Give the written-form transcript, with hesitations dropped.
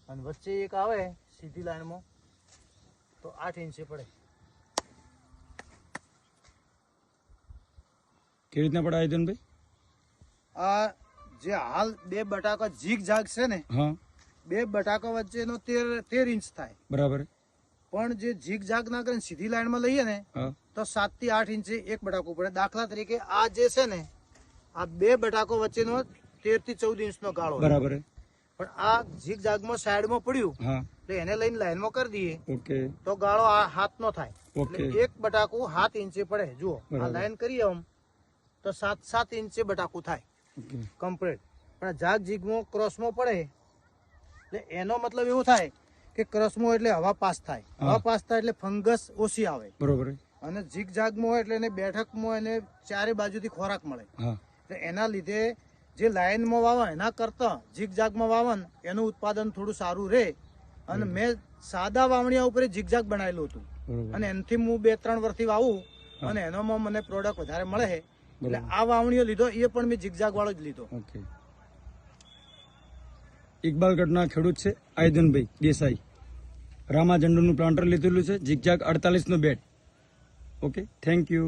અને વચ્ચે એક આવે સીધી લાઈનમાં તો 8 ઇંચે પડે. કેવી રીતના પડે આયોજનભાઈ? આ જે હાલ બે બટાકા ઝીગ ઝાગ છે ને, હા બે બટાકા વચ્ચેનો 13 ઇંચ થાય. બરાબર. પણ જે ઝીગ ઝાગ ના કરીને સીધી લાઈનમાં લઈએ ને હા તો 7 થી 8 ઇંચે એક બટાકો પડે. દાખલા તરીકે આ જે છે ને, આ બે બટાકો વચ્ચેનો 13 થી 14 ઇંચનો ગાળો. બરાબર. પણ આ ઝીગ ઝાગમાં સાઈડમાં પડ્યું હા એટલે એને લઈને લાઈનમાં કરી દઈએ ઓકે તો ગાળો આ હાથનો થાય. ઓકે. એટલે એક બટાકું 7 ઇંચે પડે. જુઓ આ બરાબર. લાઈન કરીએ આમ તો 7 ઇંચે બટાકું થાય ઓકે કમ્પ્લીટ. પણ ઝાગ ઝીગમાં ક્રોસમાં પડે એટલે એનો મતલબ એવું થાય કે ક્રોસમાં એટલે હવા પાસ થાય. હવા પાસ થાય એટલે ફંગસ ઓછી આવે. બરોબર. અને ઝીગ ઝાગમાં હોય એટલે એને બેઠકમાં એને ચારે બાજુથી ખોરાક મળે. હા એટલે એના લીધે જે લાઈનમાં વાવન એના કરતા ઝીગ ઝાગમાં વાવન એનું ઉત્પાદન થોડું સારું રહે. અને મેં સાદા વાવણીયા ઉપર ઝીગ ઝાગ બનાવેલું હતું બરોબર. અને એનાથી હું 2-3 વર્ષથી વાવું અને એનામાં મને પ્રોડક્ટ વધારે મળે છે. એટલે આ વાવણીઓ લીધો એ પણ મેં ઝીગ ઝાગ વાળો જ લીધો. ઓકે. ઇકબાલગઢના ખેડૂત છે આયોજનભાઈ દેસાઈ. રામા ઝંડુનું પ્લાન્ટર લીધેલું છે, ઝીગઝાગ 48 નો બેડ. Okay, thank you.